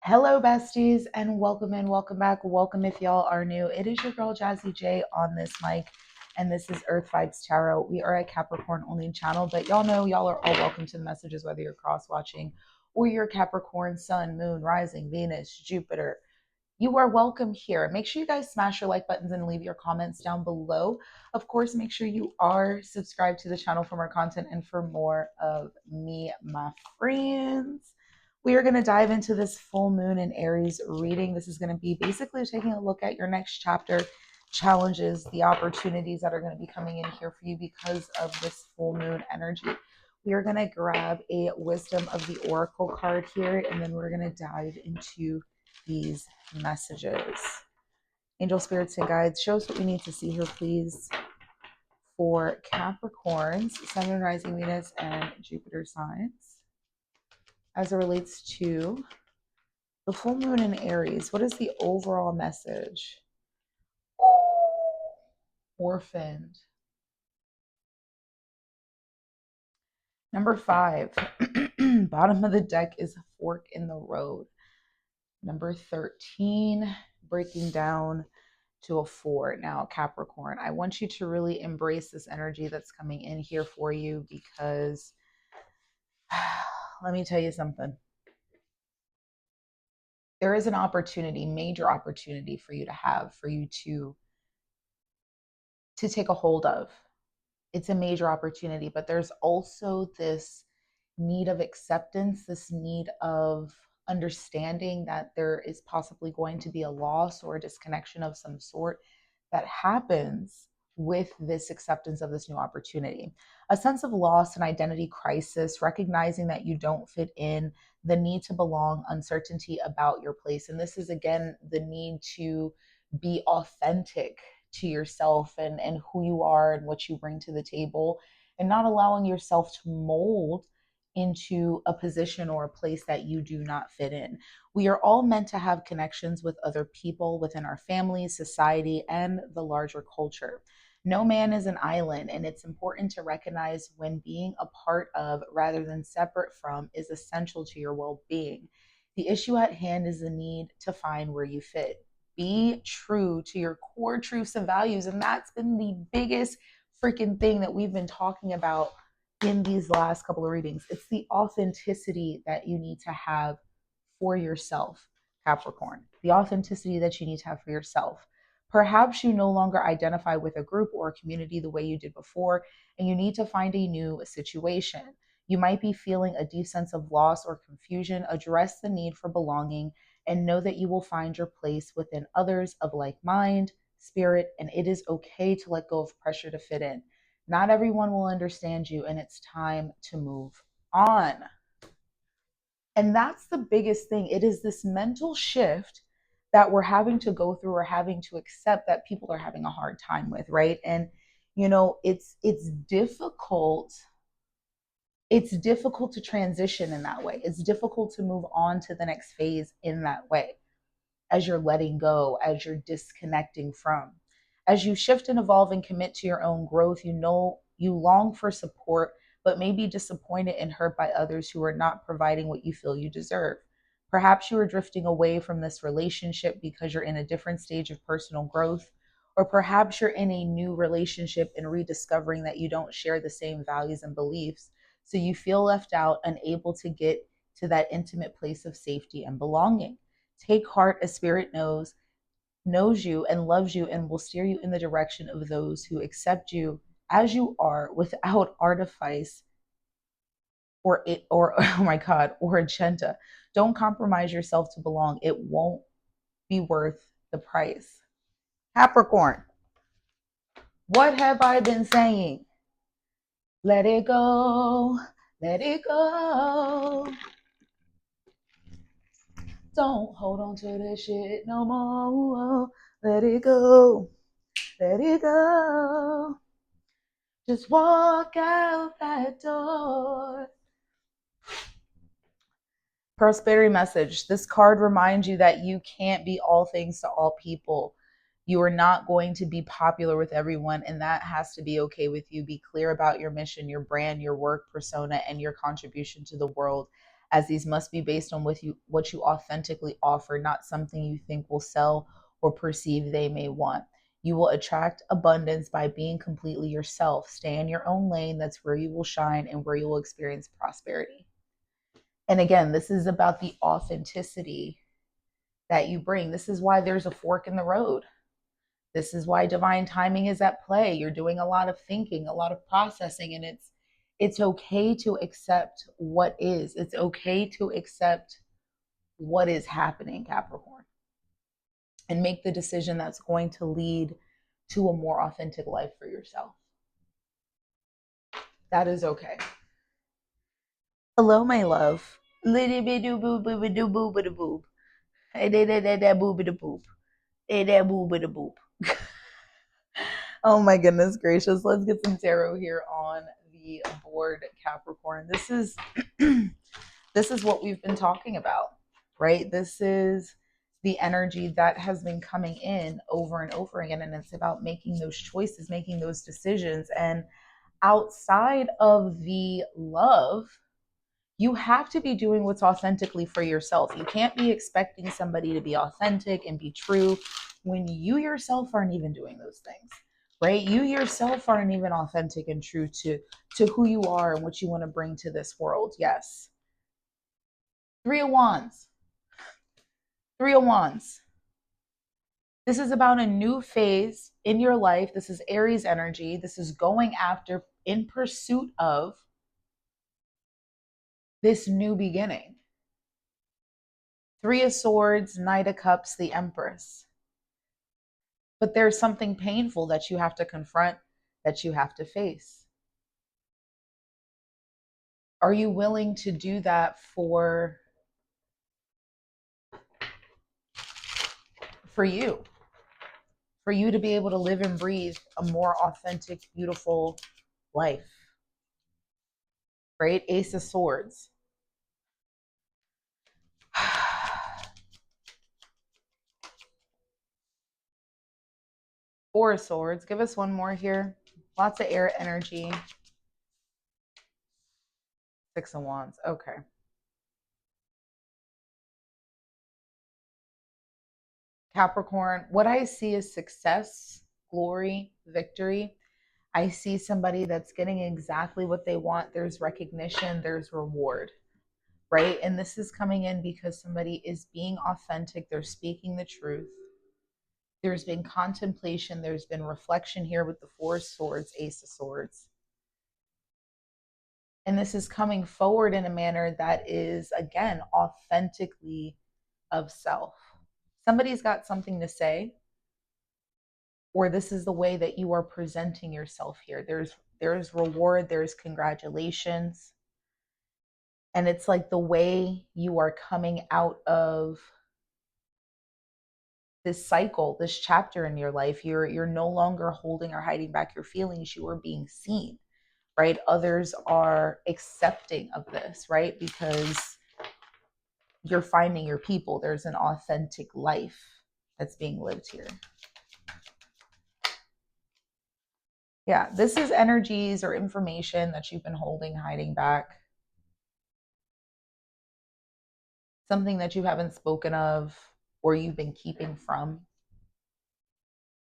Hello, besties, and welcome in, welcome back, welcome if y'all are new. It is your girl Jazzy J on this mic, and this is Earth Vibes Tarot. We are a Capricorn only channel, but y'all know y'all are all welcome to the messages, whether you're cross watching or you're Capricorn, Sun, Moon, Rising, Venus, Jupiter. You are welcome here. Make sure you guys smash your like buttons and leave your comments down below. Of course, make sure you are subscribed to the channel for more content and for more of me, my friends. We are going to dive into this full moon in Aries reading. This is going to be basically taking a look at your next chapter, challenges, the opportunities that are going to be coming in here for you because of this full moon energy. We are going to grab a wisdom of the oracle card here, and then we're going to dive into these messages. Angel spirits and guides, show us what we need to see here, please, for Capricorns, Sun, Moon, Rising, Venus, and Jupiter signs as it relates to the full moon in Aries. What is the overall message? Orphaned. Number 5, bottom of the deck is a fork in the road. Number 13, breaking down to a 4. Now, Capricorn, I want you to really embrace this energy that's coming in here for you because let me tell you something. There is an opportunity, major opportunity for you to have, for you to take a hold of. It's a major opportunity, but there's also this need of acceptance, this need of understanding that there is possibly going to be a loss or a disconnection of some sort that happens with this acceptance of this new opportunity. A sense of loss and identity crisis, recognizing that you don't fit in, the need to belong, uncertainty about your place. And this is, again, the need to be authentic to yourself and who you are and what you bring to the table, and not allowing yourself to mold into a position or a place that you do not fit in. We are all meant to have connections with other people within our families, society, and the larger culture. No man is an island, and it's important to recognize when being a part of rather than separate from is essential to your well being. The issue at hand is the need to find where you fit. Be true to your core truths and values. And that's been the biggest freaking thing that we've been talking about in these last couple of readings. It's the authenticity that you need to have for yourself, Capricorn. The authenticity that you need to have for yourself. Perhaps you no longer identify with a group or a community the way you did before, and you need to find a new situation. You might be feeling a deep sense of loss or confusion. Address the need for belonging and know that you will find your place within others of like mind, spirit, and it is okay to let go of pressure to fit in. Not everyone will understand you, and it's time to move on. And that's the biggest thing. It is this mental shift that we're having to go through or having to accept that people are having a hard time with, right? And it's difficult. It's difficult to transition in that way. It's difficult to move on to the next phase in that way, as you're letting go, as you're disconnecting from. As you shift and evolve and commit to your own growth, you know you long for support, but may be disappointed and hurt by others who are not providing what you feel you deserve. Perhaps you are drifting away from this relationship because you're in a different stage of personal growth, or perhaps you're in a new relationship and rediscovering that you don't share the same values and beliefs. So you feel left out, unable to get to that intimate place of safety and belonging. Take heart, as spirit knows you and loves you and will steer you in the direction of those who accept you as you are without artifice or oh my god, or agenda. Don't compromise yourself to belong. It won't be worth the price. Capricorn, what have I been saying? Let it go. Let it go. Don't hold on to this shit no more. Let it go. Let it go. Just walk out that door. Prosperity message. This card reminds you that you can't be all things to all people. You are not going to be popular with everyone, and that has to be okay with you. Be clear about your mission, your brand, your work persona, and your contribution to the world. as these must be based on what you authentically offer, not something you think will sell or perceive they may want. You will attract abundance by being completely yourself. Stay in your own lane. That's where you will shine and where you will experience prosperity. And again, this is about the authenticity that you bring. This is why there's a fork in the road. This is why divine timing is at play. You're doing a lot of thinking, a lot of processing, and it's okay to accept what is. It's okay to accept what is happening, Capricorn, and make the decision that's going to lead to a more authentic life for yourself. That is okay. Hello, my love. Little bit boo boo boo boo boo boo boo. Hey, that boo boo boop. Hey, that boo boo boop. Oh my goodness gracious. Let's get some tarot here on the board, Capricorn. This is this is what we've been talking about, right? This is the energy that has been coming in over and over again, and it's about making those choices, making those decisions. And outside of the love, you have to be doing what's authentically for yourself. You can't be expecting somebody to be authentic and be true when you yourself aren't even doing those things, right? You yourself aren't even authentic and true to who you are and what you want to bring to this world. Yes. Three of Wands. Three of Wands. This is about a new phase in your life. This is Aries energy. This is going after, in pursuit of this new beginning. Three of Swords, Knight of Cups, the Empress. But there's something painful that you have to confront, that you have to face. Are you willing to do that for you? For you to be able to live and breathe a more authentic, beautiful life, right? Ace of Swords. Four of Swords. Give us one more here. Lots of air energy. Six of Wands. Okay. Capricorn, what I see is success, glory, victory. I see somebody that's getting exactly what they want. There's recognition, there's reward, right? And this is coming in because somebody is being authentic. They're speaking the truth. There's been contemplation. There's been reflection here with the Four of Swords, Ace of Swords. And this is coming forward in a manner that is, again, authentically of self. Somebody's got something to say, or this is the way that you are presenting yourself here. There's reward, there's congratulations. And it's like the way you are coming out of this cycle, this chapter in your life. You're no longer holding or hiding back your feelings. You are being seen, right? Others are accepting of this, right? Because you're finding your people. There's an authentic life that's being lived here. Yeah, this is energies or information that you've been holding, hiding back. Something that you haven't spoken of or you've been keeping from.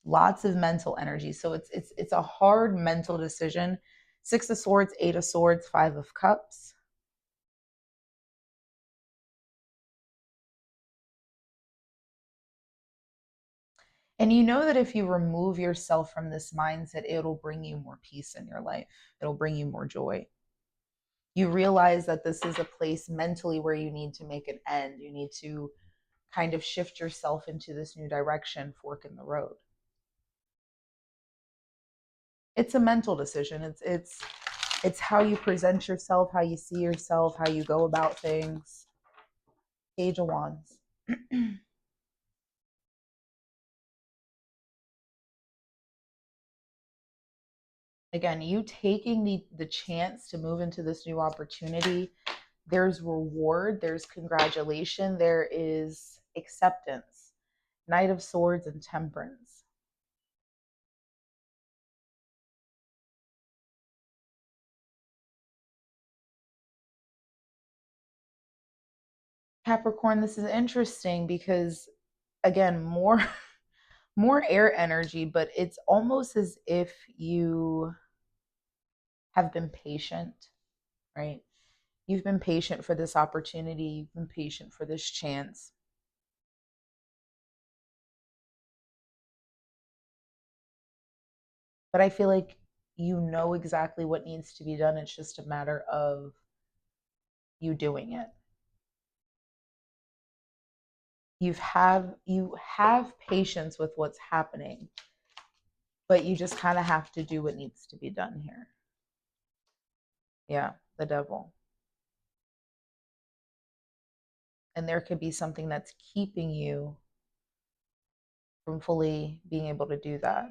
Lots of mental energy. So it's a hard mental decision. Six of Swords, Eight of Swords, Five of Cups. And you know that if you remove yourself from this mindset, it'll bring you more peace in your life. It'll bring you more joy. You realize that this is a place mentally where you need to make an end. You need to kind of shift yourself into this new direction, fork in the road. It's a mental decision. It's how you present yourself, how you see yourself, how you go about things. Page of Wands. Again, you taking the chance to move into this new opportunity, there's reward, there's congratulation, there is acceptance. Knight of Swords and Temperance. Capricorn, this is interesting because again, more more air energy, but it's almost as if you have been patient, right? You've been patient for this opportunity, you've been patient for this chance. But I feel like you know exactly what needs to be done. It's just a matter of you doing it. You have patience with what's happening, but you just kind of have to do what needs to be done here. Yeah, the devil. And there could be something that's keeping you from fully being able to do that.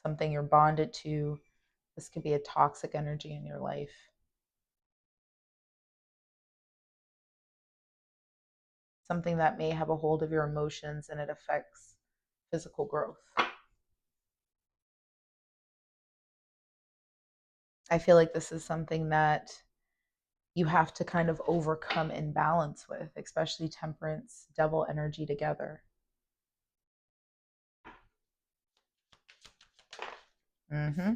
Something you're bonded to. This could be a toxic energy in your life. Something that may have a hold of your emotions and it affects physical growth. I feel like this is something that you have to kind of overcome and balance with, especially temperance, devil energy together. Mm-hmm.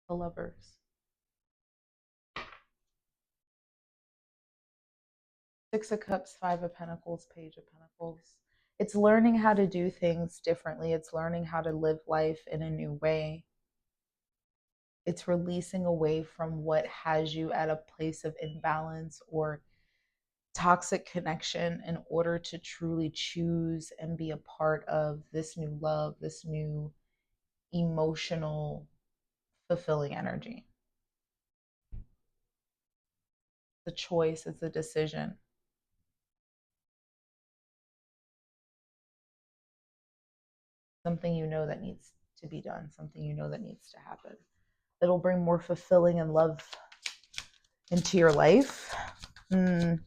The lovers. Six of Cups, Five of Pentacles, Page of Pentacles. It's learning how to do things differently. It's learning how to live life in a new way. It's releasing away from what has you at a place of imbalance or toxic connection in order to truly choose and be a part of this new love, this new emotional, fulfilling energy. The choice is a decision. Something you know that needs to be done, something you know that needs to happen. It'll bring more fulfilling and love into your life. King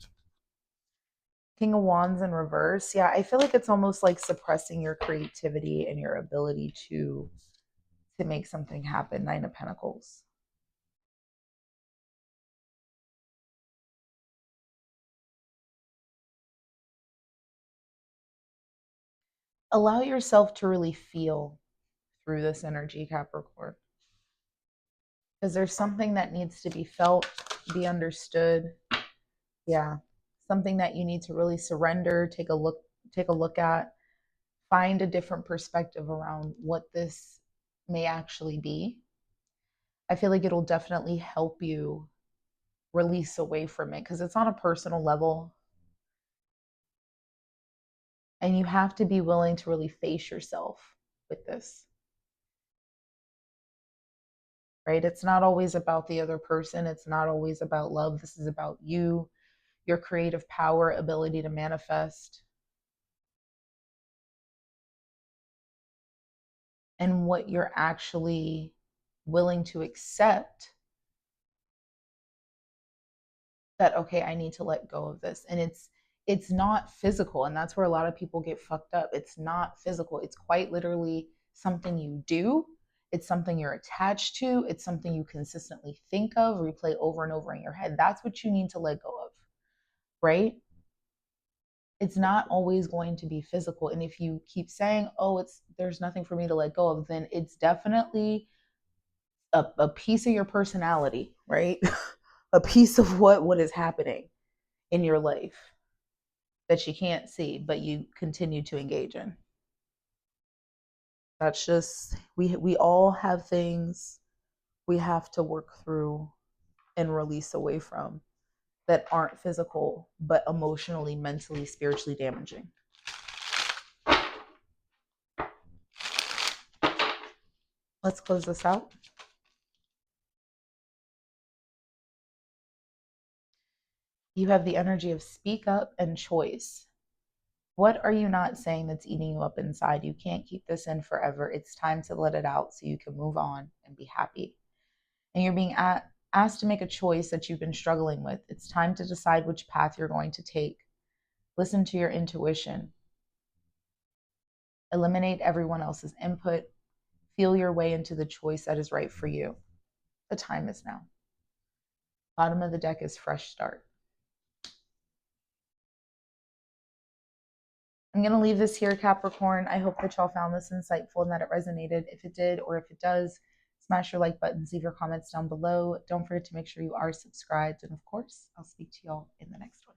of Wands in reverse. Yeah, I feel like it's almost like suppressing your creativity and your ability to make something happen. Nine of Pentacles. Allow yourself to really feel through this energy, Capricorn. Because there's something that needs to be felt, be understood. Yeah. Something that you need to really surrender, take a look at, find a different perspective around what this may actually be. I feel like it'll definitely help you release away from it because it's on a personal level. And you have to be willing to really face yourself with this, right? It's not always about the other person. It's not always about love. This is about you, your creative power, ability to manifest, and what you're actually willing to accept that, okay, I need to let go of this. And it's not physical, and that's where a lot of people get fucked up. It's not physical. It's quite literally something you do. It's something you're attached to. It's something you consistently think of, replay over and over in your head. That's what you need to let go of, right? It's not always going to be physical. And if you keep saying, oh, it's there's nothing for me to let go of, then it's definitely a piece of your personality, right? A piece of what is happening in your life that you can't see, but you continue to engage in. That's just we all have things we have to work through and release away from that aren't physical, but emotionally, mentally, spiritually damaging. Let's close this out. You have the energy of speak up and choice. What are you not saying that's eating you up inside? You can't keep this in forever. It's time to let it out so you can move on and be happy. And you're being asked to make a choice that you've been struggling with. It's time to decide which path you're going to take. Listen to your intuition. Eliminate everyone else's input. feel your way into the choice that is right for you. The time is now. Bottom of the deck is fresh start. I'm going to leave this here, Capricorn. I hope that y'all found this insightful and that it resonated. If it did, or if it does, smash your like buttons, leave your comments down below. Don't forget to make sure you are subscribed. And of course, I'll speak to y'all in the next one.